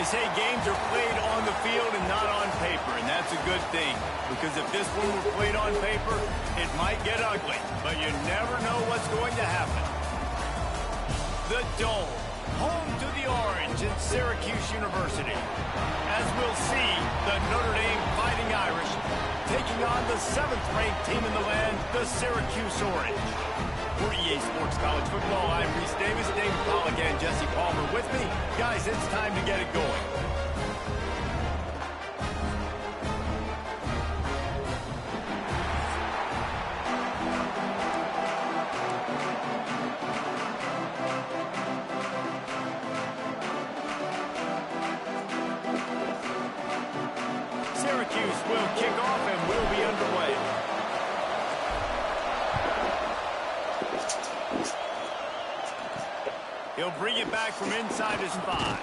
They say games are played on the field and not on paper, and that's a good thing. Because if this one were played on paper, it might get ugly. But you never know what's going to happen. The Dome, home to the Orange in Syracuse University. As we'll see, the Notre Dame Fighting Irish taking on the 7th-ranked team in the land, the Syracuse Orange. For EA Sports College Football, I'm Reese Davis, David Pollack, and Jesse Palmer with me. Guys, it's time to get it going. Syracuse will kick off and will be underway. He'll bring it back from inside his 5.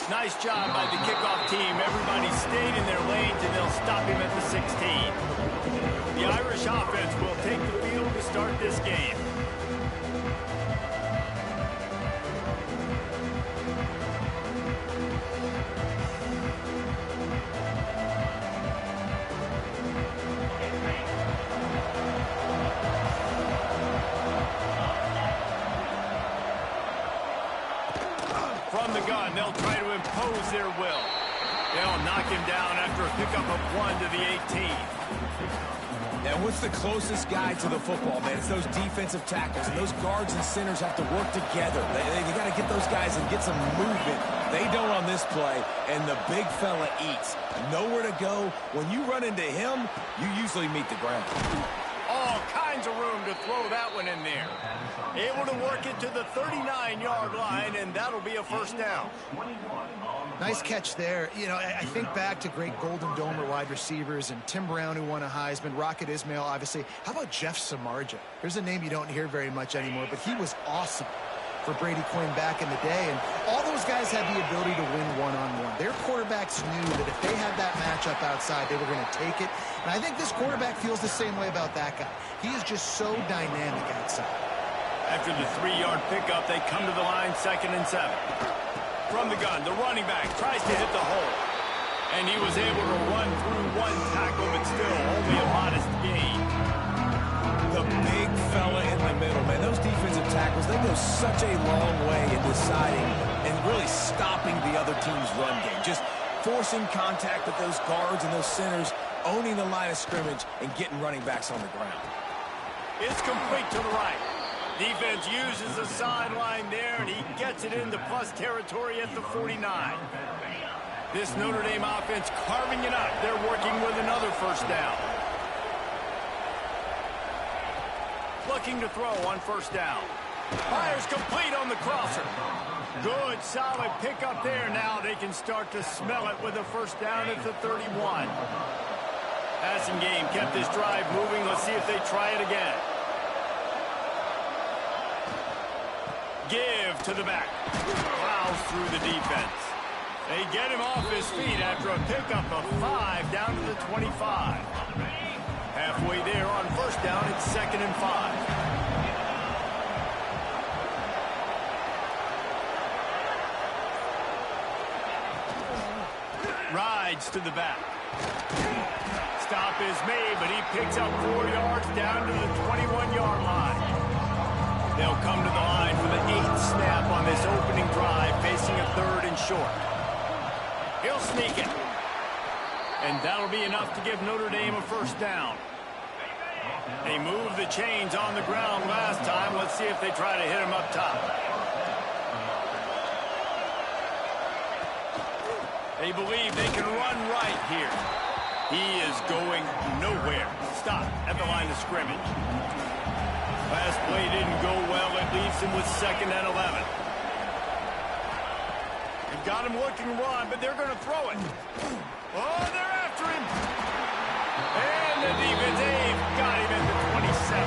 Nice job by the kickoff team. Everybody stayed in their lanes, and they'll stop him at the 16. The Irish offense will take the field to start this game. From the gun, they'll try to impose their will. They'll knock him down after a pickup of 1 to the 18. Now, what's the closest guy to the football, man? It's those defensive tackles, and those guards and centers have to work together. They got to get those guys and get some movement. They don't on this play, and the big fella eats. Nowhere to go. When you run into him, you usually meet the ground. All kinds of room to throw that one in there. Able to work it to the 39-yard line, and that'll be a first down. Nice catch there. You know, I think back to great Golden Domer wide receivers and Tim Brown, who won a Heisman, Rocket Ismail, obviously. How about Jeff Samardzija? There's a name you don't hear very much anymore, but he was awesome for Brady Quinn back in the day, and all those guys had the ability to win one-on-one. Their quarterbacks knew that if they had that matchup outside, they were going to take it, and I think this quarterback feels the same way about that guy. He is just so dynamic outside. After the 3-yard pickup, they come to the line, 2nd and 7. From the gun, the running back tries to hit the hole, and he was able to run through 1 tackle, but still only a modest gain. The big fella in the middle, man. Those defensive tackles, they go such a long way in deciding and really stopping the other team's run game. Just forcing contact with those guards and those centers, owning the line of scrimmage, and getting running backs on the ground. It's complete to the right. Defense uses the sideline there, and he gets it into plus territory at the 49. This Notre Dame offense carving it up. They're working with another first down. Looking to throw on first down. Fires complete on the crosser. Good, solid pickup there. Now they can start to smell it with a first down at the 31. Passing game kept this drive moving. Let's see if they try it again. Give to the back. Plows through the defense. They get him off his feet after a pickup of 5 down to the 25. Halfway there on first down, it's 2nd and 5. Rides to the back. Stop is made, but he picks up 4 yards down to the 21-yard line. They'll come to the line for the 8th snap on this opening drive, facing a 3rd and short. He'll sneak it. And that'll be enough to give Notre Dame a first down. They moved the chains on the ground last time. Let's see if they try to hit him up top. They believe they can run right here. He is going nowhere. Stop at the line of scrimmage. Last play didn't go well. It leaves him with 2nd and 11. They've got him looking to run, but they're going to throw it. Oh, they're after him. And the defense, they've got him at the 27.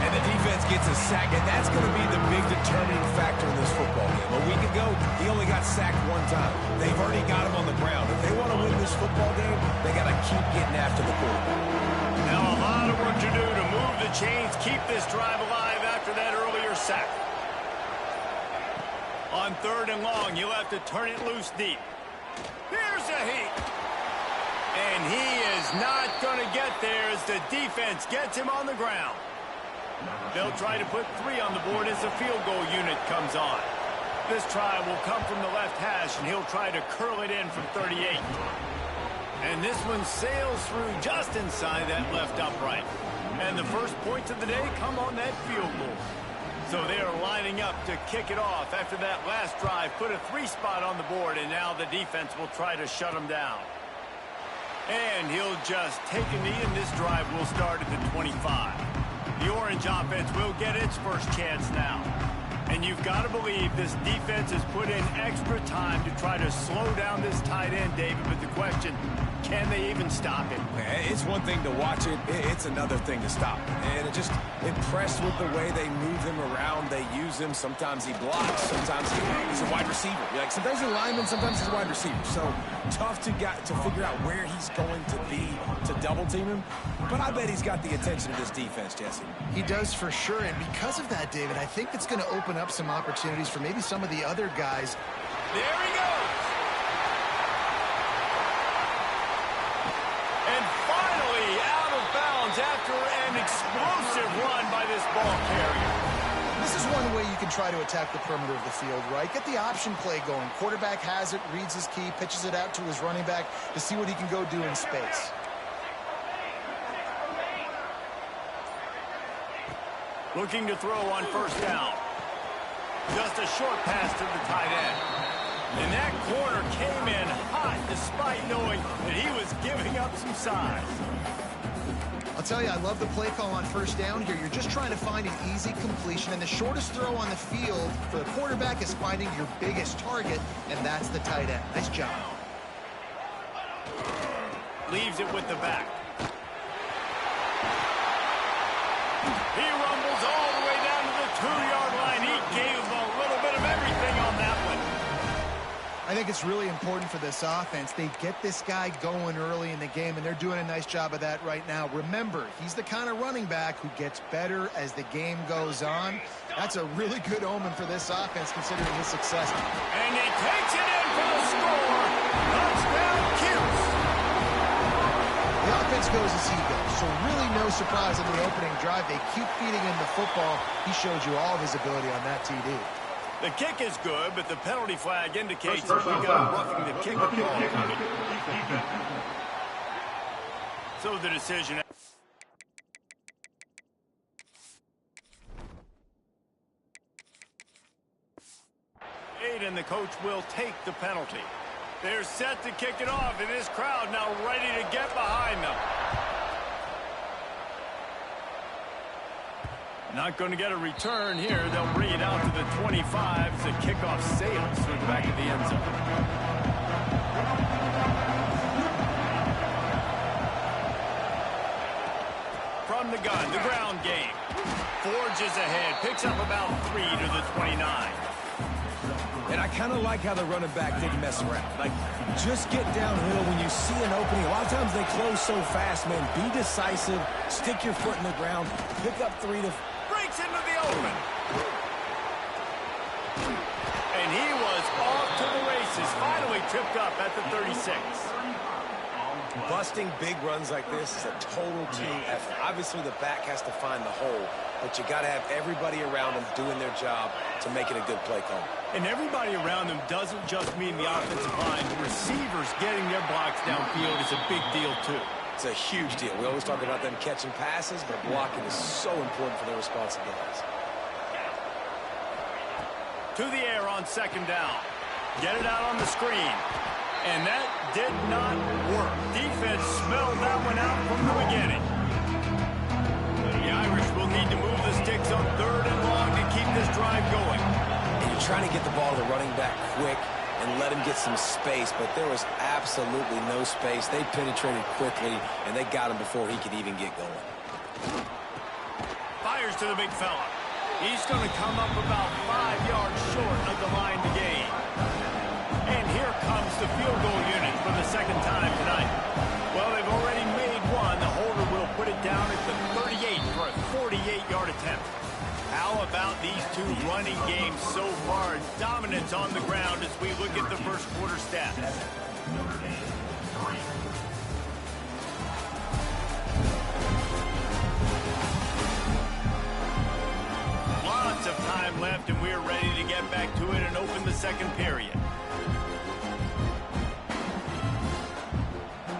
And the defense gets a sack, and that's going to be the big determining factor in this football game. A week ago, he only got sacked 1 time. They've already got him on the ground. If they want to win this football game, they got to keep getting after the quarterback. Now a lot of work to do to move the chains, keep this drive alive after that earlier sack. On 3rd and long, you'll have to turn it loose deep. Here's a heat. And he is not going to get there as the defense gets him on the ground. They'll try to put 3 on the board as the field goal unit comes on. This try will come from the left hash, and he'll try to curl it in from 38. And this one sails through just inside that left upright. And the first points of the day come on that field goal. So they are lining up to kick it off after that last drive. Put a 3 spot on the board, and now the defense will try to shut him down. And he'll just take a knee, and this drive will start at the 25. The Orange offense will get its first chance now. And you've got to believe this defense has put in extra time to try to slow down this tight end, David. But the question, can they even stop him? It's one thing to watch it. It's another thing to stop it. And it just impressed with the way they move him around. They use him. Sometimes he blocks. Sometimes he's a wide receiver. Like sometimes he's a lineman. Sometimes he's a wide receiver. So tough to figure out where he's going to be to double team him. But I bet he's got the attention of this defense, Jesse. He does for sure. And because of that, David, I think it's going to open up some opportunities for maybe some of the other guys. There he goes. And finally out of bounds after an explosive run by this ball carrier. This is one way you can try to attack the perimeter of the field, right? Get the option play going. Quarterback has it, reads his key, pitches it out to his running back to see what he can go do in space. Looking to throw on 1st down. Just a short pass to the tight end. And that corner came in hot despite knowing that he was giving up some size. I'll tell you, I love the play call on 1st down here. You're just trying to find an easy completion, and the shortest throw on the field for the quarterback is finding your biggest target, and that's the tight end. Nice job. Leaves it with the back. He rumbles all the way down to the 2-yard line. He gave him a little bit of everything on that one. I think it's really important for this offense. They get this guy going early in the game, and they're doing a nice job of that right now. Remember, he's the kind of running back who gets better as the game goes on. That's a really good omen for this offense, considering his success. And he takes it in for the score. Touchdown, Cuse. The offense goes as he goes, so really no surprise in the opening drive. They keep feeding him the football. He showed you all of his ability on that TD. The kick is good, but the penalty flag indicates that we got a roughing the kick call. So the decision. And the coach will take the penalty. They're set to kick it off, and this crowd now ready to get behind them. Not going to get a return here. They'll bring it out to the 25 as the kickoff sails through the back of the end zone. From the gun, the ground game. Forges ahead, picks up about 3 to the 29. And I kind of like how the running back didn't mess around. Like, just get downhill when you see an opening. A lot of times they close so fast, man. Be decisive, stick your foot in the ground, pick up 3 to... Breaks into the open. And he was off to the races. Finally tripped up at the 36. Busting big runs like this is a total team effort. Obviously, the back has to find the hole, but you got to have everybody around them doing their job to make it a good play call. And everybody around them doesn't just mean the offensive line. The receivers getting their blocks downfield is a big deal, too. It's a huge deal. We always talk about them catching passes, but blocking is so important for their responsibilities. To the air on 2nd down. Get it out on the screen. And that did not work. Defense smelled that one out from the beginning. The Irish will need to move the sticks on 3rd and long to keep this drive going. And you're trying to get the ball to the running back quick and let him get some space, but there was absolutely no space. They penetrated quickly, and they got him before he could even get going. Fires to the big fella. He's going to come up about 5 yards short of the line to gain. And here comes the field goal unit for the 2nd time tonight. Well, they've already made one. The holder will put it down at the 38 for a 48-yard attempt. How about these two running games so far? Dominant. dominance on the ground as we look at the first quarter stats. Lots of time left, and we're ready to get back to it and open the second period.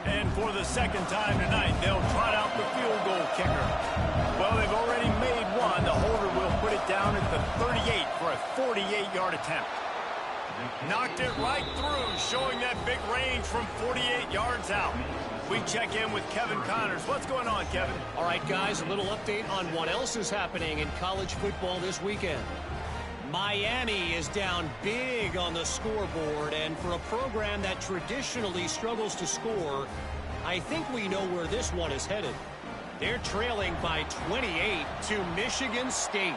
And for the second time tonight, they'll trot out the field goal kicker. Well, they've already made one. The holder will put it down at the 38 for a 48-yard attempt. Knocked it right through, showing that big range from 48 yards out. We check in with Kevin Connors. What's going on, Kevin? All right, guys, a little update on what else is happening in college football this weekend. Miami is down big on the scoreboard, and for a program that traditionally struggles to score, I think we know where this one is headed. They're trailing by 28 to Michigan State.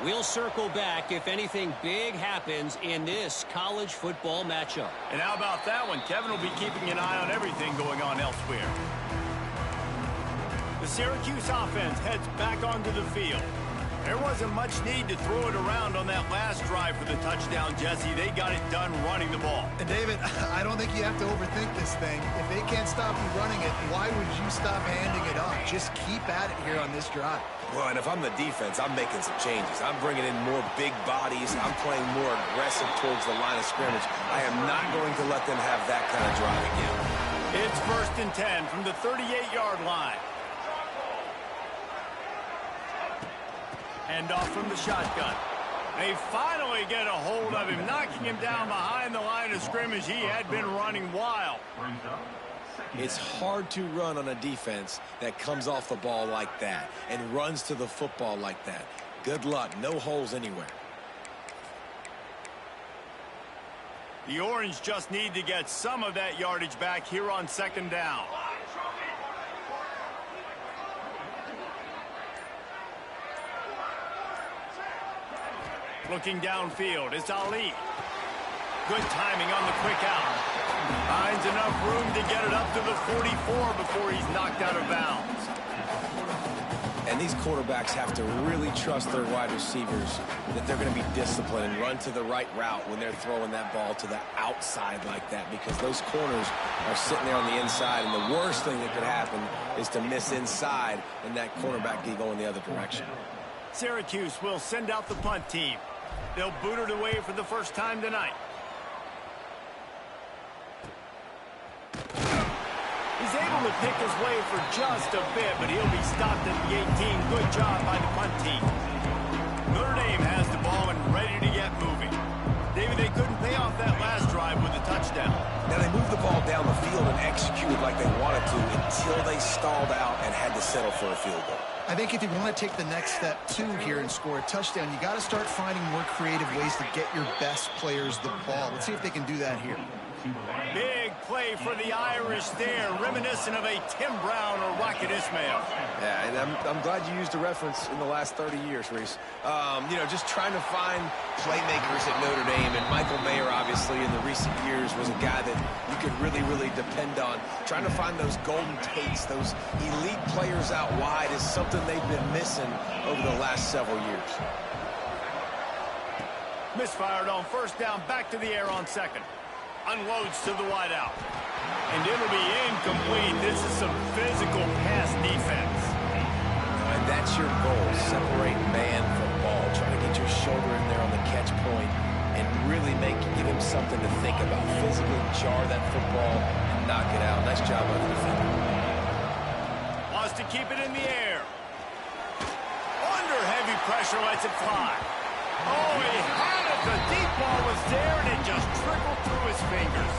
We'll circle back if anything big happens in this college football matchup. And how about that one? Kevin will be keeping an eye on everything going on elsewhere. The Syracuse offense heads back onto the field. There wasn't much need to throw it around on that last drive for the touchdown, Jesse. They got it done running the ball. And David, I don't think you have to overthink this thing. If they can't stop you running it, why would you stop handing it off? Just keep at it here on this drive. Well, and if I'm the defense, I'm making some changes. I'm bringing in more big bodies. I'm playing more aggressive towards the line of scrimmage. I am not going to let them have that kind of drive again. It's 1st and 10 from the 38-yard line. Hand off from the shotgun. They finally get a hold of him, knocking him down behind the line of scrimmage. He had been running wild. It's hard to run on a defense that comes off the ball like that and runs to the football like that. Good luck. No holes anywhere. The Orange just need to get some of that yardage back here on 2nd down. Looking downfield, it's Ali. Good timing on the quick out. Finds enough room to get it up to the 44 before he's knocked out of bounds. And these quarterbacks have to really trust their wide receivers that they're going to be disciplined and run to the right route when they're throwing that ball to the outside like that, because those corners are sitting there on the inside, and the worst thing that could happen is to miss inside and that cornerback can go in the other direction. Syracuse will send out the punt team. They'll boot it away for the first time tonight. He's able to pick his way for just a bit, but he'll be stopped at the 18. Good job by the punt team. Notre Dame has the ball and ready to get moving. David, they couldn't pay off that last drive with a touchdown. Now, they moved the ball down the field and executed like they wanted to until they stalled out and had to settle for a field goal. I think if you want to take the next step, too, here and score a touchdown, you got to start finding more creative ways to get your best players the ball. Let's see if they can do that here. Big play for the Irish there, reminiscent of a Tim Brown or Rocket Ismail. Yeah, and I'm glad you used a reference in the last 30 years, Reese. You know, just trying to find playmakers at Notre Dame, and Michael Mayer, obviously, in the recent years was a guy that you could really, really depend on. Trying to find those golden takes, those elite players out wide is something they've been missing over the last several years. Misfired on 1st down, back to the air on 2nd. Unloads to the wideout. And it'll be incomplete. This is some physical pass defense. And that's your goal. Separate man from ball. Try to get your shoulder in there on the catch point and really give him something to think about. Physically jar that football and knock it out. Nice job by the defender. Wants to keep it in the air. Under heavy pressure, lets it fly. Oh, he had it. The deep ball was there, and it just trickled through his fingers.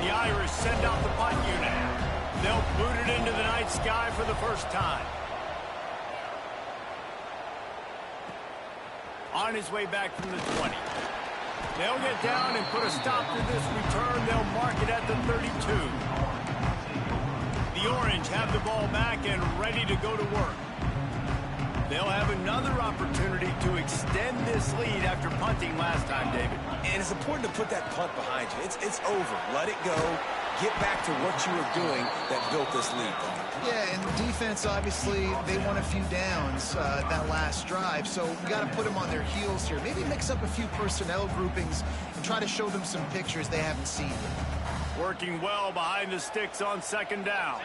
The Irish send out the punt unit. They'll boot it into the night sky for the first time. On his way back from the 20. They'll get down and put a stop to this return. They'll mark it at the 32. The Orange have the ball back and ready to go to work. They'll have another opportunity to extend this lead after punting last time, David. And it's important to put that punt behind you. It's over. Let it go. get back to what you were doing that built this lead. Yeah, and the defense, obviously, they won a few downs that last drive, so we got to put them on their heels here. Maybe mix up a few personnel groupings and try to show them some pictures they haven't seen. Working well behind the sticks on second down.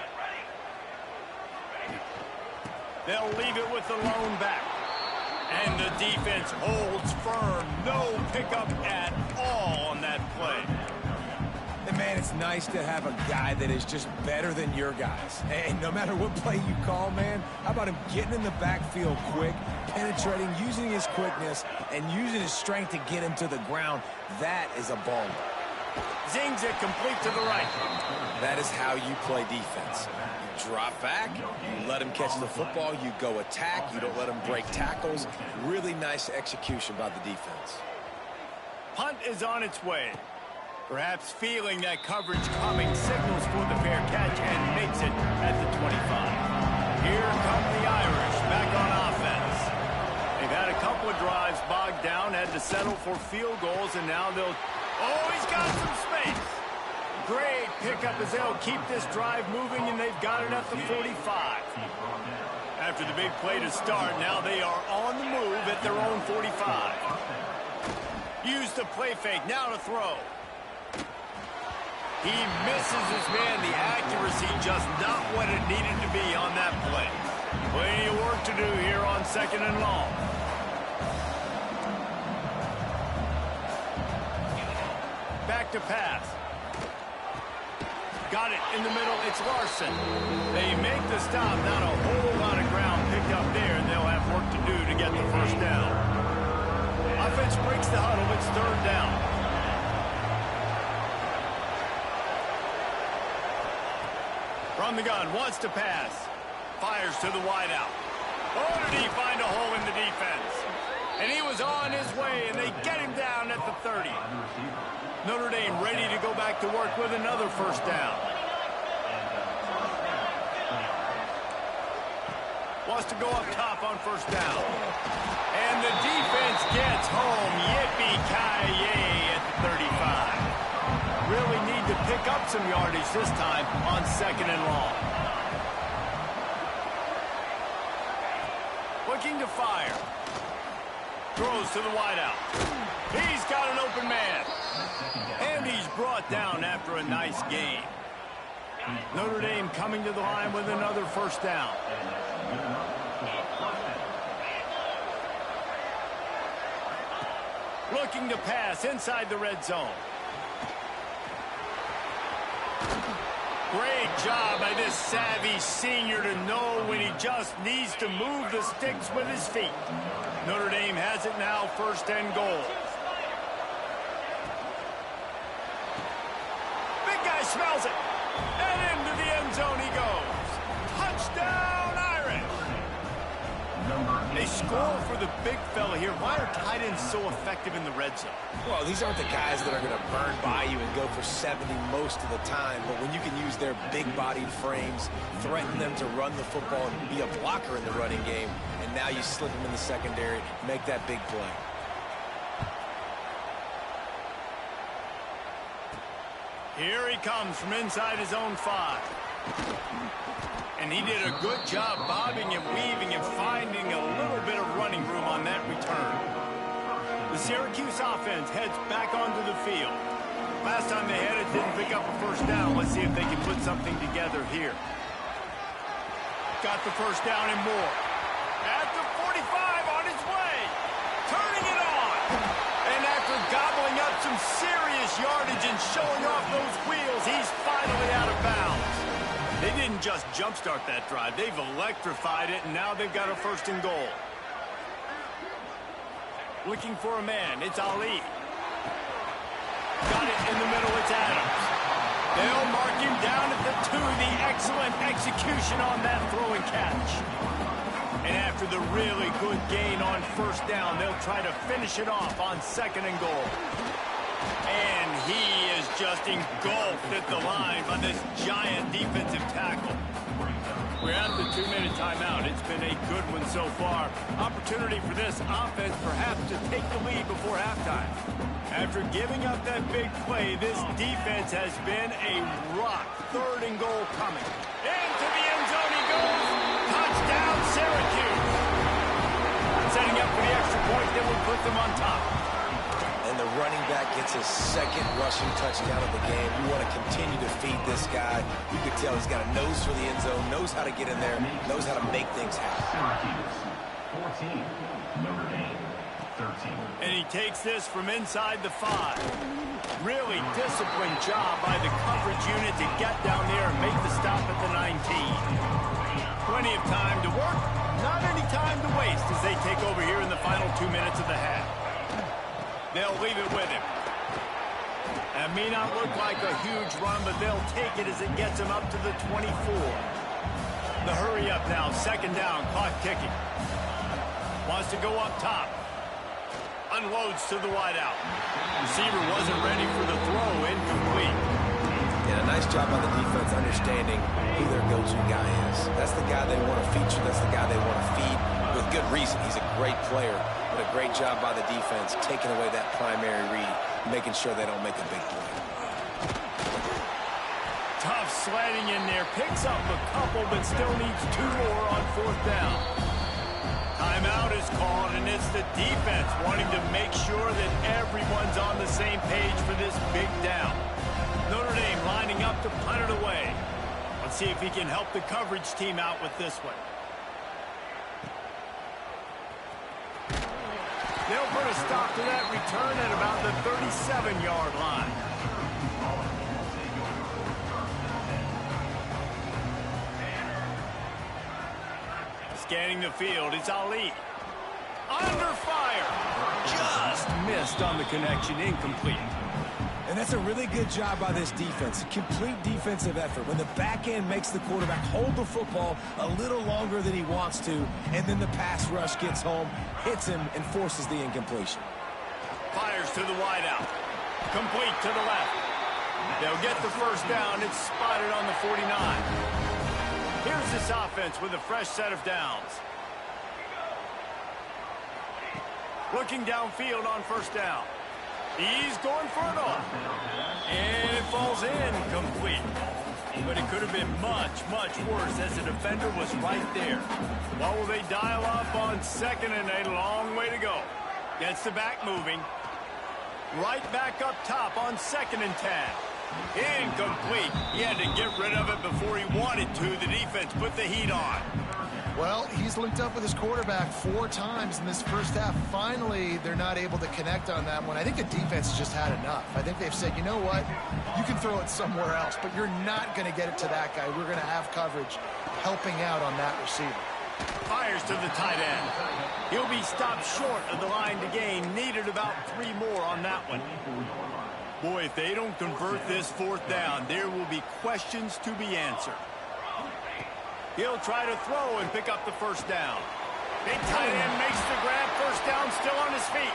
They'll leave it with the lone back. And the defense holds firm. No pickup at all on that play. And man, it's nice to have a guy that is just better than your guys. And no matter what play you call, man, how about him getting in the backfield quick, penetrating, using his quickness, and using his strength to get him to the ground. That is a baller. Zings it complete to the right. That is how you play defense. You drop back, you let him catch the football, you go attack, you don't let him break tackles. Really nice execution by the defense. Punt is on its way. Perhaps feeling that coverage coming, signals for the fair catch and makes it at the 25. Here come the Irish back on offense. They've had a couple of drives bogged down, had to settle for field goals, and now they'll... Oh, he's got some space. Great pickup as they'll keep this drive moving, and they've got it at the 45. After the big play to start, now they are on the move at their own 45. Use the play fake, now to throw. He misses his man. The accuracy just not what it needed to be on that play. Plenty of work to do here on second and long. Back to pass. Got it in the middle. It's Larson. They make the stop. Not a whole lot of ground picked up there, and they'll have work to do to get the first down. Offense breaks the huddle. It's third down. From the gun, wants to pass. Fires to the wideout. Oh, did he find a hole in the defense? And he was on his way, and they get him down at the 30. Notre Dame ready to go back to work with another first down. Wants to go up top on first down. And the defense gets home. Yippee-ki-yay at the 35. Really need to pick up some yardage this time on second and long. Looking to fire. Throws to the wideout. He's got an open man. And he's brought down after a nice game. Notre Dame coming to the line with another first down. Looking to pass inside the red zone. Great job by this savvy senior to know when he just needs to move the sticks with his feet. Notre Dame has it now, first and goal. Big guy smells it. And into the end zone he goes. Touchdown, Irish. They score for the big fella here. Why are tight ends so effective in the red zone? Well, these aren't the guys that are going to burn by you and go for 70 most of the time, but when you can use their big-bodied frames, threaten them to run the football and be a blocker in the running game, and now you slip them in the secondary, make that big play. Here he comes from inside his own 5. And he did a good job bobbing and weaving and finding a little bit of running room on that return. The Syracuse offense heads back onto the field. Last time they had it, didn't pick up a first down. Let's see if they can put something together here. Got the first down and more. At the 45 on his way. Turning it on. And after gobbling up some serious yardage and showing off those wheels, he's finally out of bounds. They didn't just jumpstart that drive. They've electrified it, and now they've got a first and goal. Looking for a man. It's Ali. Got it in the middle. It's Adams. They'll mark him down at the 2. The excellent execution on that throw and catch. And after the really good gain on first down, they'll try to finish it off on second and goal. And he is just engulfed at the line by this giant defensive tackle. We're at the 2-minute timeout. It's been a good one so far. Opportunity for this offense perhaps to take the lead before halftime. After giving up that big play, this defense has been a rock. 3rd and goal coming. Into the end zone he goes. Touchdown, Syracuse. Setting up for the extra point that will put them on top. And the running back gets his 2nd rushing touchdown of the game. You want to continue to feed this guy. You can tell he's got a nose for the end zone, knows how to get in there, knows how to make things happen. Syracuse, 14, Notre Dame, 13. And he takes this from inside the 5. Really disciplined job by the coverage unit to get down there and make the stop at the 19. Plenty of time to work, not any time to waste as they take over here in the final 2 minutes of the half. They'll leave it with him. That may not look like a huge run, but they'll take it as it gets him up to the 24. The hurry up now, 2nd down, clock ticking. Wants to go up top. Unloads to the wideout. Receiver wasn't ready for the throw, incomplete. Yeah, a nice job by the defense understanding who their go-to guy is. That's the guy they want to feature. That's the guy they want to feed with good reason. He's a great player. But a great job by the defense, taking away that primary read, making sure they don't make a big play. Tough sledding in there. Picks up a couple, but still needs 2 more on 4th down. Timeout is called, and it's the defense wanting to make sure that everyone's on the same page for this big down. Notre Dame lining up to punt it away. Let's see if he can help the coverage team out with this one. They'll put a stop to that return at about the 37-yard line. Scanning the field, it's Ali. Under fire. Just missed on the connection, incomplete. And that's a really good job by this defense. A complete defensive effort. When the back end makes the quarterback hold the football a little longer than he wants to, and then the pass rush gets home, hits him, and forces the incompletion. Fires to the wideout. Complete to the left. They'll get the 1st down. It's spotted on the 49. Here's this offense with a fresh set of downs. Looking downfield on 1st down. He's going for it all. And it falls in complete. But it could have been much, much worse as the defender was right there. What will they dial up on 2nd and a long way to go? Gets the back moving. Right back up top on 2nd and 10. Incomplete. He had to get rid of it before he wanted to. The defense put the heat on. Well, he's linked up with his quarterback 4 times in this first half. Finally, they're not able to connect on that one. I think the defense has just had enough. I think they've said, you know what? You can throw it somewhere else, but you're not going to get it to that guy. We're going to have coverage helping out on that receiver. Fires to the tight end. He'll be stopped short of the line to gain. Needed about 3 more on that one. Boy, if they don't convert this 4th down, there will be questions to be answered. He'll try to throw and pick up the 1st down. Big tight end makes the grab. 1st down, still on his feet.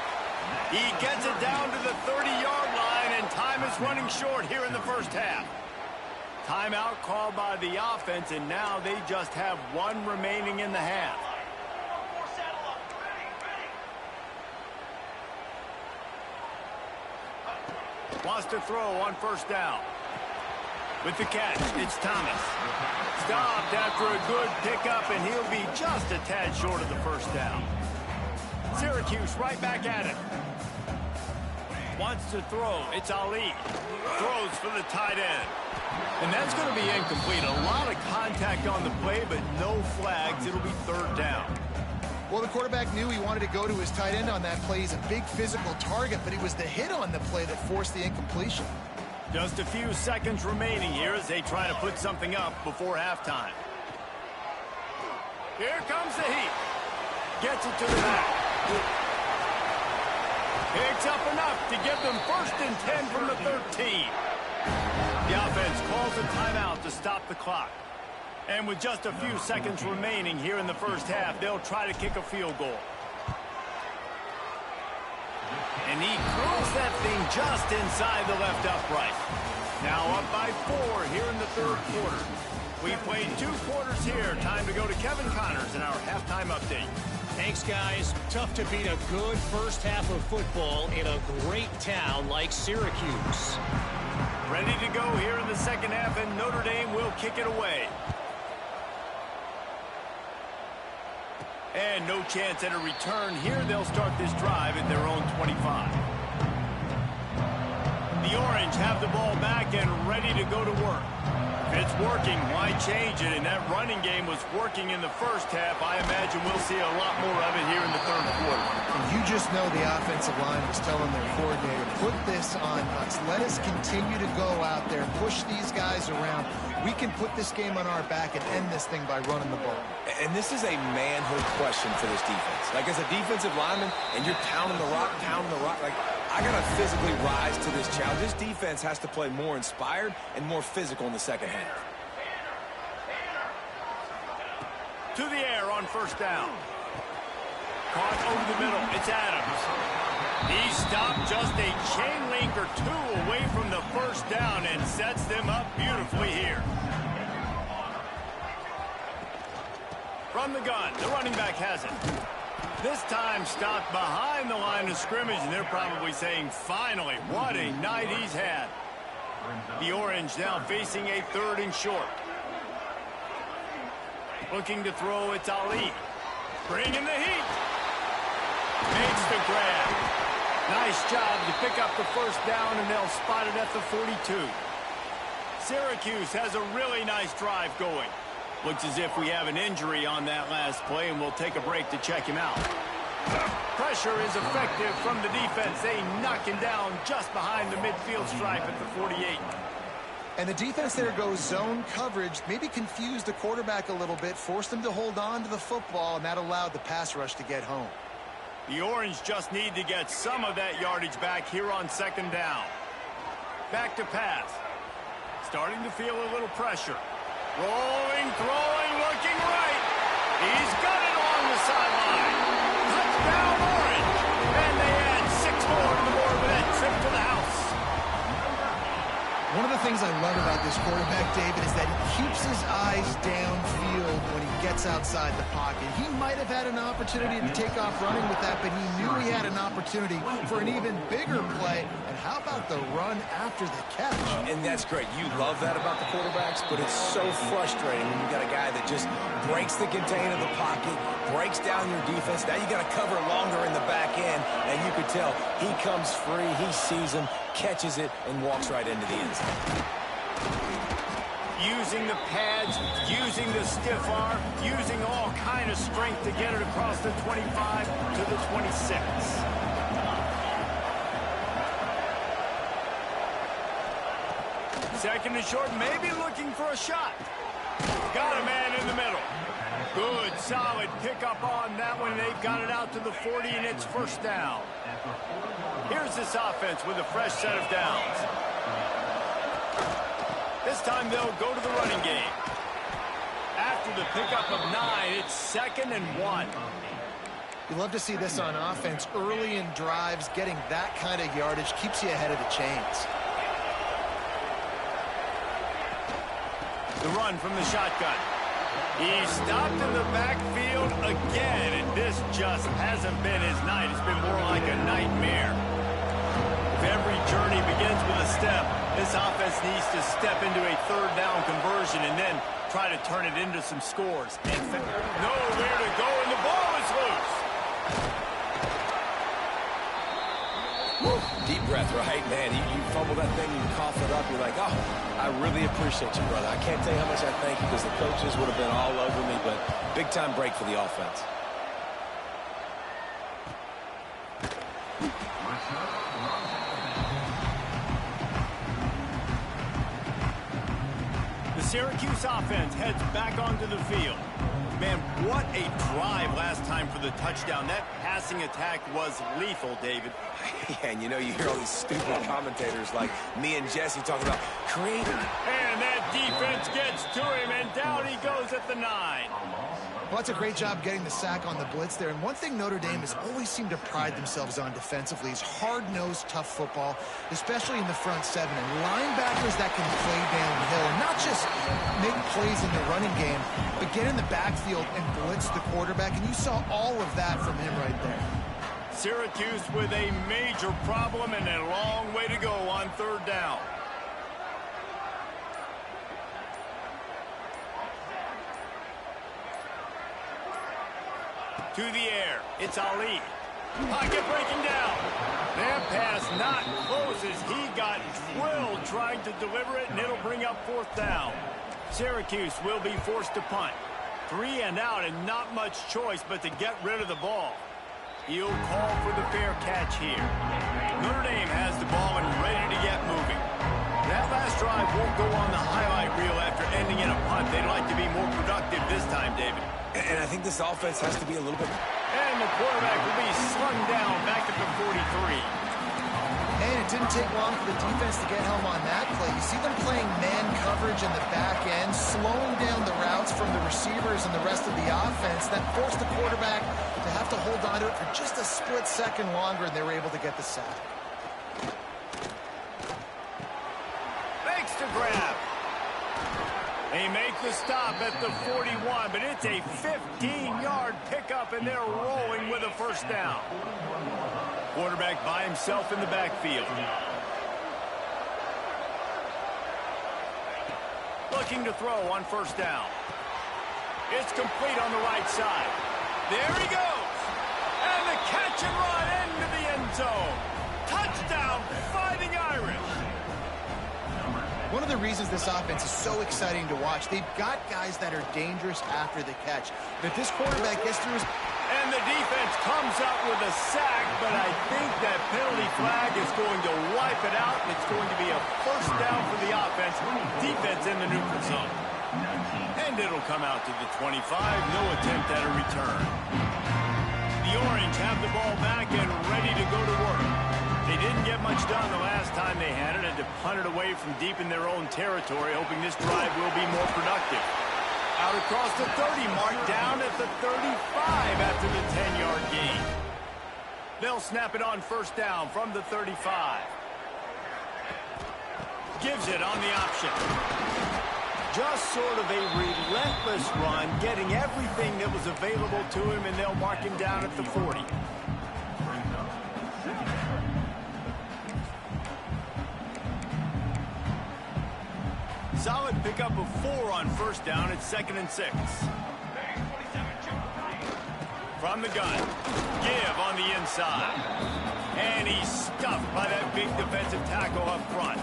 He gets it down to the 30-yard line, and time is running short here in the first half. Timeout called by the offense, and now they just have 1 remaining in the half. Wants to throw on 1st down. With the catch, it's Thomas. Stopped after a good pickup, and he'll be just a tad short of the 1st down. Syracuse right back at it. Wants to throw. It's Ali. Throws for the tight end. And that's going to be incomplete. A lot of contact on the play, but no flags. It'll be 3rd down. Well, the quarterback knew he wanted to go to his tight end on that play. He's a big physical target, but it was the hit on the play that forced the incompletion. Just a few seconds remaining here as they try to put something up before halftime. Here comes the heat. Gets it to the back. Picks up enough to give them 1st and 10 from the 13. The offense calls a timeout to stop the clock. And with just a few seconds remaining here in the first half, they'll try to kick a field goal. And he curls that thing just inside the left upright. Now up by 4 here in the third quarter. We played 2 quarters here. Time to go to Kevin Connors in our halftime update. Thanks, guys. Tough to beat a good first half of football in a great town like Syracuse. Ready to go here in the second half, and Notre Dame will kick it away. And no chance at a return here. They'll start this drive at their own 25. The Orange have the ball back and ready to go to work. If it's working, why change it? And that running game was working in the first half. I imagine we'll see a lot more of it here in the third quarter. And you just know the offensive line was telling their coordinator, put this on us. Let us continue to go out there, push these guys around. We can put this game on our back and end this thing by running the ball. And this is a manhood question for this defense. Like, as a defensive lineman, and you're pounding the rock, like, I got to physically rise to this challenge. This defense has to play more inspired and more physical in the second half. To the air on first down. Caught over the middle. It's Adams. He stopped just a chain link or 2 away from the first down and sets them up beautifully here. From the gun, the running back has it. This time stopped behind the line of scrimmage, and they're probably saying, finally, what a night he's had. The Orange now facing a 3rd and short. Looking to throw, it's Ali. Bringing the heat. Makes the grab. Nice job to pick up the first down, and they'll spot it at the 42. Syracuse has a really nice drive going. Looks as if we have an injury on that last play, and we'll take a break to check him out. Pressure is effective from the defense. They knock him down just behind the midfield stripe at the 48. And the defense there goes zone coverage, maybe confused the quarterback a little bit, forced him to hold on to the football, and that allowed the pass rush to get home. The Orange just need to get some of that yardage back here on second down. Back to pass. Starting to feel a little pressure. Rolling, throwing, looking right. He's got it on the sideline. Touchdown Orange. And they add 6 more to the board with that trip to the house. One of the things I love about this quarterback, David, is that he keeps his eyes downfield when he gets outside the pocket. He might have had an opportunity to take off running with that, but he knew he had an opportunity for an even bigger play. And how about the run after the catch? And that's great. You love that about the quarterbacks, but it's so frustrating when you got a guy that just breaks the contain of the pocket, breaks down your defense. Now you got to cover longer in the back end, and you could tell he comes free, he sees him, catches it, and walks right into the end zone. Using the pads, using the stiff arm, using all kind of strength to get it across the 25 to the 26. Second and short, maybe looking for a shot. Got a man in the middle. Good, solid pickup on that one. They've got it out to the 40, and it's first down. Here's this offense with a fresh set of downs. This time they'll go to the running game. After the pickup of 9, it's 2nd and 1. You love to see this on offense. Early in drives, getting that kind of yardage keeps you ahead of the chains. The run from the shotgun. He stopped in the backfield again, and this just hasn't been his night. It's been more like a nightmare. If every journey begins with a step, this offense needs to step into a 3rd down conversion and then try to turn it into some scores. And nowhere to go, and the ball is loose. Woo. Deep breath, right? Man, you fumble that thing, you cough it up, you're like, oh, I really appreciate you, brother. I can't tell you how much I thank you because the coaches would have been all over me, but big-time break for the offense. The Syracuse offense heads back onto the field. Man, what a drive last time for the touchdown. That passing attack was lethal, David. Yeah, and you know, you hear all these stupid commentators like me and Jesse talking about creating. And that defense gets to him, and down he goes at the 9. Well, that's a great job getting the sack on the blitz there. And one thing Notre Dame has always seemed to pride themselves on defensively is hard-nosed, tough football, especially in the front 7. And linebackers that can play downhill and not just make plays in the running game, but get in the backfield and blitz the quarterback. And you saw all of that from him right there. Syracuse with a major problem and a long way to go on 3rd down. To the air, it's Ali. Pocket breaking down. That pass not close as he got drilled trying to deliver it, and it'll bring up 4th down. Syracuse will be forced to punt. 3 and out, and not much choice but to get rid of the ball. He'll call for the fair catch here. Notre Dame has the ball and ready to get moving. That last drive won't go on the highlight reel after ending in a punt. They'd like to be more productive this time, David. And I think this offense has to be a little bit... And the quarterback will be slung down back at the 43. And it didn't take long for the defense to get home on that play. You see them playing man coverage in the back end, slowing down the routes from the receivers and the rest of the offense. That forced the quarterback to have to hold on to it for just a split second longer, and they were able to get the sack. Makes the grab. They make the stop at the 41, but it's a 15-yard pickup, and they're rolling with a 1st down. Quarterback by himself in the backfield. Looking to throw on 1st down. It's complete on the right side. There he goes. And the catch and run into the end zone. Touchdown, Fighting Irish. One of the reasons this offense is so exciting to watch, they've got guys that are dangerous after the catch. But if this quarterback gets through his... And the defense comes up with a sack, but I think that penalty flag is going to wipe it out. It's going to be a 1st down for the offense. Defense in the neutral zone. And it'll come out to the 25. No attempt at a return. The Orange have the ball back and ready to go to work. They didn't get much done the last time they had it, and to punt it away from deep in their own territory, hoping this drive will be more productive. Out across the 30 mark, down at the 35 after the 10-yard gain. They'll snap it on 1st down from the 35. Gives it on the option. Just sort of a relentless run, getting everything that was available to him, and they'll mark him down at the 40. Solid pickup of 4 on 1st down. It's 2nd and 6. From the gun. Give on the inside. And he's stuffed by that big defensive tackle up front.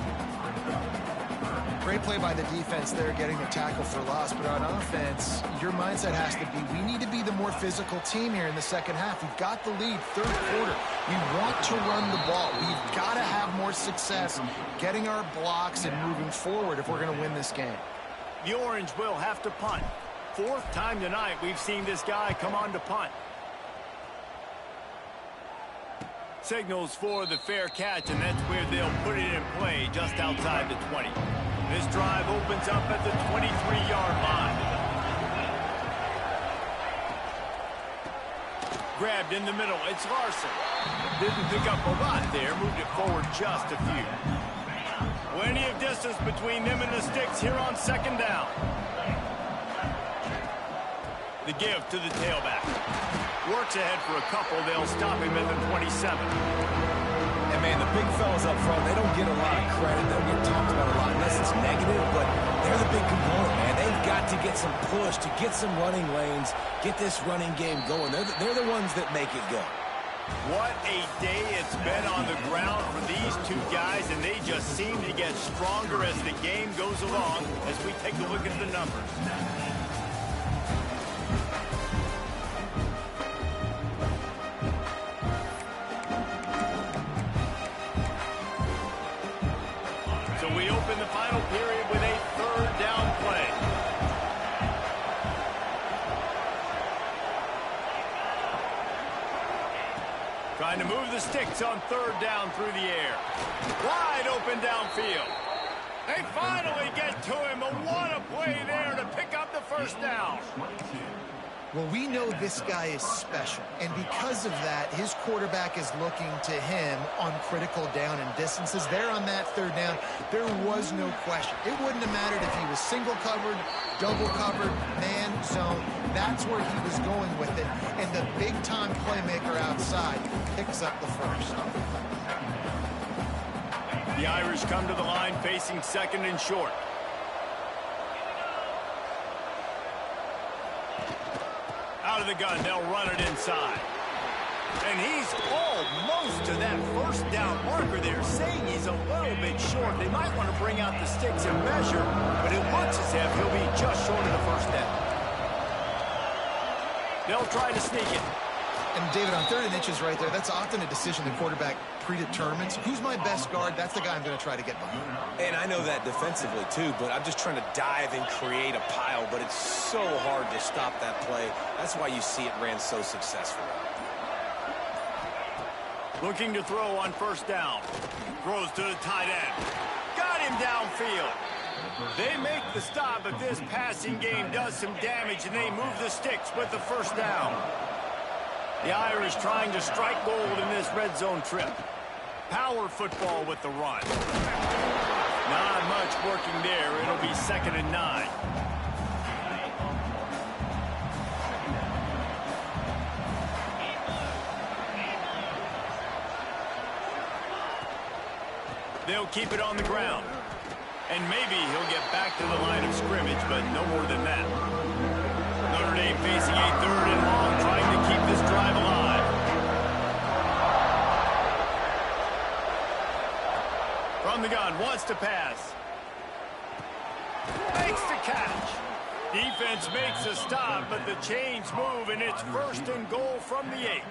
Great play by the defense there, getting the tackle for loss. But on offense, your mindset has to be, we need to be the more physical team here in the 2nd half. We've got the lead, 3rd quarter. We want to run the ball. We've got to have more success getting our blocks and moving forward if we're going to win this game. The Orange will have to punt. 4th time tonight we've seen this guy come on to punt. Signals for the fair catch, and that's where they'll put it in play just outside the 20. This drive opens up at the 23-yard line. Grabbed in the middle. It's Larson. Didn't pick up a lot there. Moved it forward just a few. Plenty of distance between them and the sticks here on 2nd down. The give to the tailback. Works ahead for a couple. They'll stop him at the 27. And, man, the big fellas up front, they don't get a lot of credit. They don't get talked about a lot unless it's negative, but they're the big component, man. They've got to get some push, to get some running lanes, get this running game going. They're the ones that make it go. What a day it's been on the ground for these 2 guys, and they just seem to get stronger as the game goes along as we take a look at the numbers. We open the final period with a 3rd down play. Trying to move the sticks on third down through the air. Wide open downfield. They finally get to him. But what a play there to pick up the first down. Well, we know this guy is special, and because of that, his quarterback is looking to him on critical down and distances. There on that third down, there was no question. It wouldn't have mattered if he was single covered, double covered, man zone. That's where he was going with it, and the big-time playmaker outside picks up the first. The Irish come to the line facing second and short. Out of the gun, they'll run it inside. And he's almost to that first down marker there, saying he's a little bit short. They might want to bring out the sticks and measure, but it looks as if he'll be just short of the first down. They'll try to sneak it. And David, on third and inches right there, that's often a decision the quarterback predetermines. Who's my best guard? That's the guy I'm going to try to get behind. And I know that defensively, too, but I'm just trying to dive and create a pile, but it's so hard to stop that play. That's why you see it ran so successfully. Looking to throw on first down. Throws to the tight end. Got him downfield. They make the stop, but this passing game does some damage, and they move the sticks with the first down. The Irish trying to strike gold in this red zone trip. Power football with the run. Not much working there. It'll be 2nd and 9. They'll keep it on the ground. And maybe he'll get back to the line of scrimmage, but no more than that. Notre Dame facing a 3rd and long, trying to keep this drive alive. From the gun, wants to pass. Makes the catch. Defense makes a stop, but the chains move, and it's 1st and goal from the 8.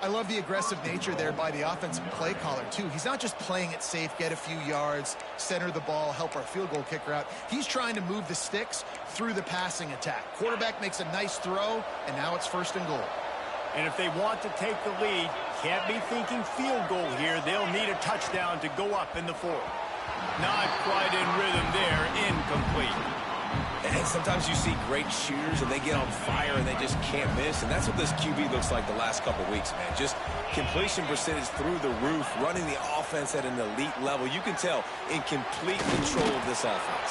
I love the aggressive nature there by the offensive play caller, too. He's not just playing it safe, get a few yards, center the ball, help our field goal kicker out. He's trying to move the sticks through the passing attack. Quarterback makes a nice throw, and now it's 1st and goal. And if they want to take the lead, can't be thinking field goal here. They'll need a touchdown to go up in the 4th. Not quite in rhythm there, incomplete. And sometimes you see great shooters and they get on fire and they just can't miss. And that's what this QB looks like the last couple weeks, man. Just completion percentage through the roof, running the offense at an elite level. You can tell in complete control of this offense.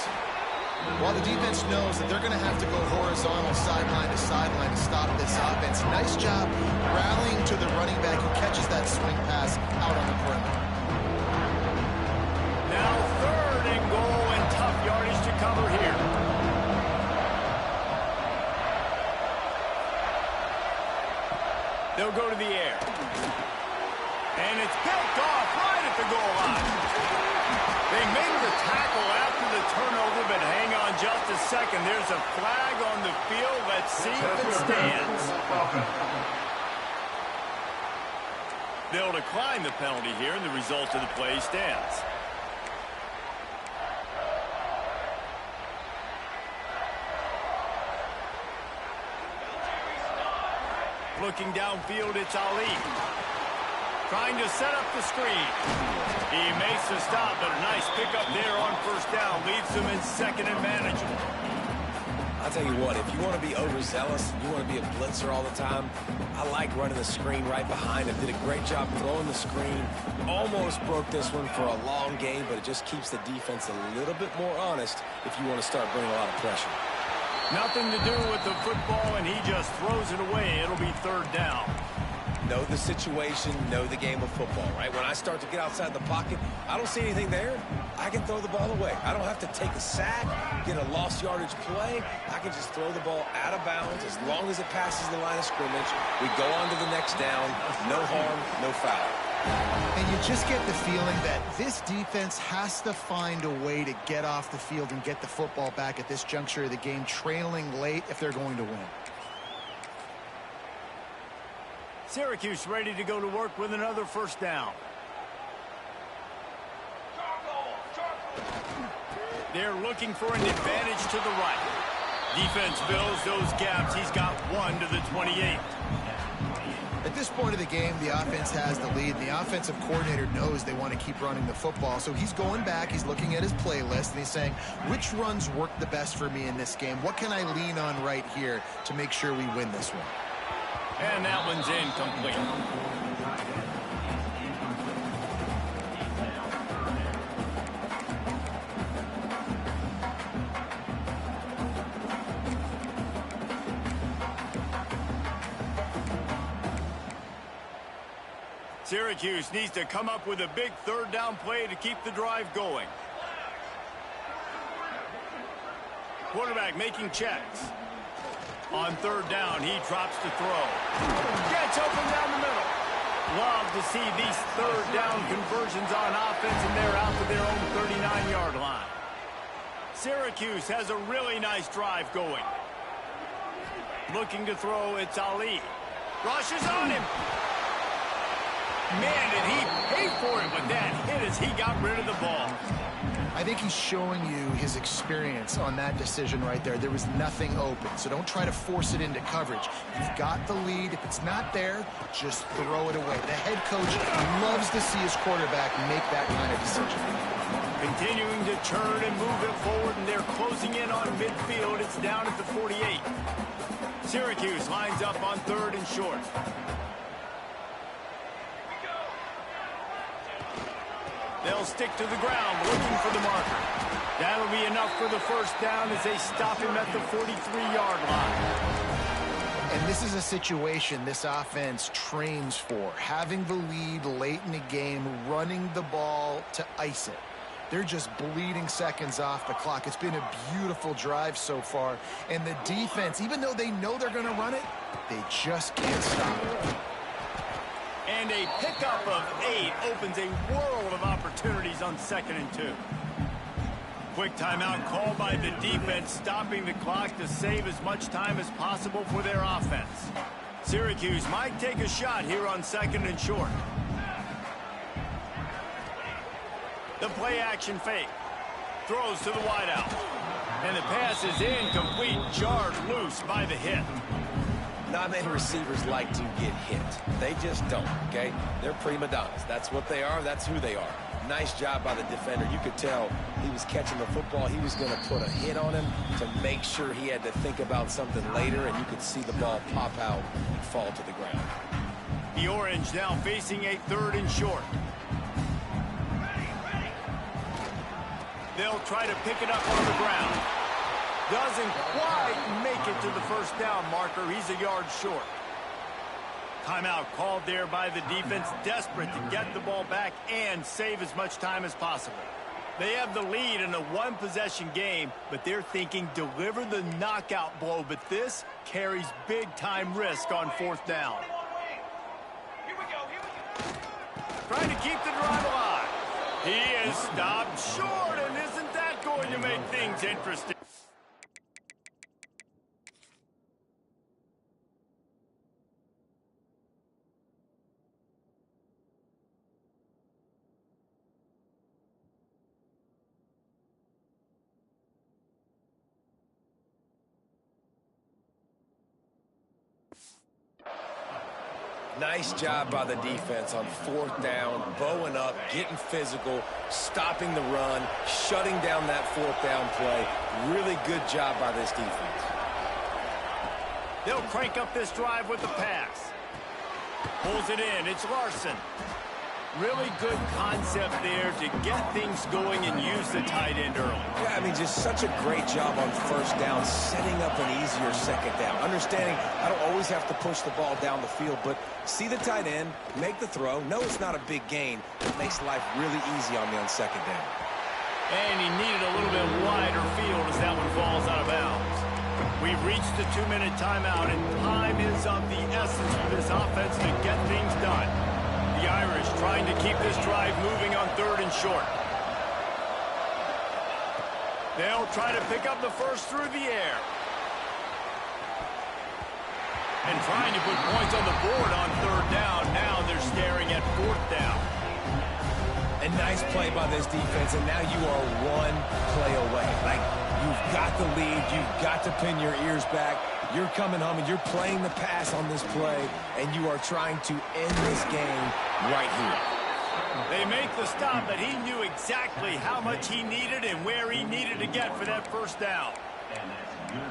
While the defense knows that they're going to have to go horizontal sideline to stop this offense. Nice job rallying to the running back who catches that swing pass out on the perimeter. Now 3rd and goal and tough yardage to cover here. They'll go to the air. And it's picked off right at the goal line. They make the tackle after the turnover, but hang on just a second. There's a flag on the field. Let's see if it stands. They'll decline the penalty here, and the result of the play stands. Looking downfield, it's Ali. Trying to set up the screen. He makes the stop, but a nice pickup there on first down. Leaves them in 2nd and manageable. I'll tell you what, if you want to be overzealous, you want to be a blitzer all the time, I like running the screen right behind him. Did a great job throwing the screen. Almost broke this one for a long game, but it just keeps the defense a little bit more honest if you want to start bringing a lot of pressure. Nothing to do with the football, and he just throws it away. It'll be 3rd down. Know the situation, know the game of football, right? When I start to get outside the pocket, I don't see anything there. I can throw the ball away. I don't have to take a sack, get a lost yardage play. I can just throw the ball out of bounds as long as it passes the line of scrimmage. We go on to the next down. No harm, no foul. And you just get the feeling that this defense has to find a way to get off the field and get the football back at this juncture of the game, trailing late if they're going to win. Syracuse ready to go to work with another first down. They're looking for an advantage to the right. Defense fills those gaps. He's got one to the 28. At this point of the game, the offense has the lead. The offensive coordinator knows they want to keep running the football. So he's going back, he's looking at his playlist, and he's saying, which runs work the best for me in this game? What can I lean on right here to make sure we win this one? And that one's incomplete. Syracuse needs to come up with a big third down play to keep the drive going. Quarterback making checks. On third down, he drops to throw. Gets open down the middle. Love to see these third down conversions on offense, and they're out to their own 39-yard line. Syracuse has a really nice drive going. Looking to throw, it's Ali. Rushes on him. Man, did he pay for it with that hit as he got rid of the ball. I think he's showing you his experience on that decision right there. There was nothing open, so don't try to force it into coverage. You've got the lead. If it's not there, just throw it away. The head coach loves to see his quarterback make that kind of decision. Continuing to turn and move it forward, and they're closing in on midfield. It's down at the 48. Syracuse lines up on third and short. They'll stick to the ground, looking for the marker. That'll be enough for the first down as they stop him at the 43-yard line. And this is a situation this offense trains for. Having the lead late in the game, running the ball to ice it. They're just bleeding seconds off the clock. It's been a beautiful drive so far. And the defense, even though they know they're going to run it, they just can't stop it. And a pickup of 8 opens a world of opportunities on 2nd and 2. Quick timeout called by the defense, stopping the clock to save as much time as possible for their offense. Syracuse might take a shot here on 2nd and short. The play action fake. Throws to the wideout. And the pass is incomplete, jarred loose by the hit. Not many receivers like to get hit. They just don't, okay? They're prima donnas. That's what they are. That's who they are. Nice job by the defender. You could tell he was catching the football. He was going to put a hit on him to make sure he had to think about something later, and you could see the ball pop out and fall to the ground. The Orange now facing a 3rd and short. They'll try to pick it up on the ground. Doesn't quite make it to the first down marker. He's a yard short. Timeout called there by the defense, desperate to get the ball back and save as much time as possible. They have the lead in a one-possession game, but they're thinking deliver the knockout blow, but this carries big-time risk on 4th down. Trying to keep the drive alive. He is stopped short, and isn't that going to make things interesting? Nice job by the defense on 4th down, bowing up, getting physical, stopping the run, shutting down that 4th down play. Really good job by this defense. They'll crank up this drive with the pass. Pulls it in. It's Larson. Really good concept there to get things going and use the tight end early. Yeah, I mean, just such a great job on 1st down, setting up an easier 2nd down. Understanding I don't always have to push the ball down the field, but see the tight end, make the throw. No, it's not a big gain. It makes life really easy on me on 2nd down. And he needed a little bit wider field as that one falls out of bounds. We've reached the 2-minute timeout, and time is of the essence for this offense to get things done. The Irish trying to keep this drive moving on 3rd and short. They'll try to pick up the first through the air. And trying to put points on the board on 3rd down. Now they're staring at 4th down. A nice play by this defense, and now you are one play away. Like, you've got the lead. You've got to pin your ears back. You're coming home and you're playing the pass on this play, and you are trying to end this game right here. They make the stop, but he knew exactly how much he needed and where he needed to get for that first down.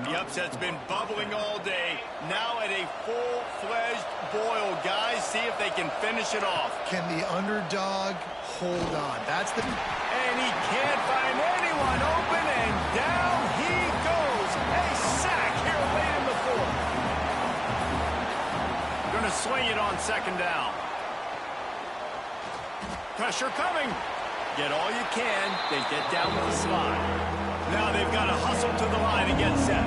The upset's been bubbling all day. Now at a full-fledged boil, guys. See if they can finish it off. Can the underdog hold on? That's the... And he can't find anyone open, and down he goes. A sack here late in the fourth. Going to swing it on second down. Pressure coming. Get all you can, then get down to the slide. Now they've got to hustle to the line and get set.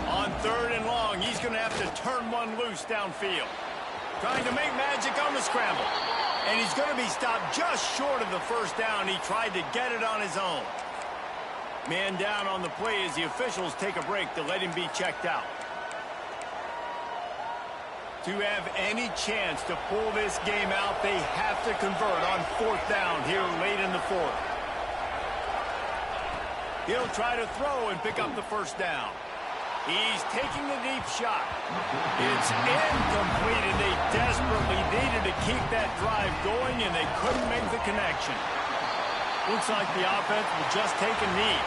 On third and long, he's going to have to turn one loose downfield. Trying to make magic on the scramble. And he's going to be stopped just short of the first down. He tried to get it on his own. Man down on the play as the officials take a break to let him be checked out. To have any chance to pull this game out, they have to convert on fourth down here late in the fourth. He'll try to throw and pick up the first down. He's taking the deep shot. It's incomplete, and they desperately needed to keep that drive going, and they couldn't make the connection. Looks like the offense will just take a knee.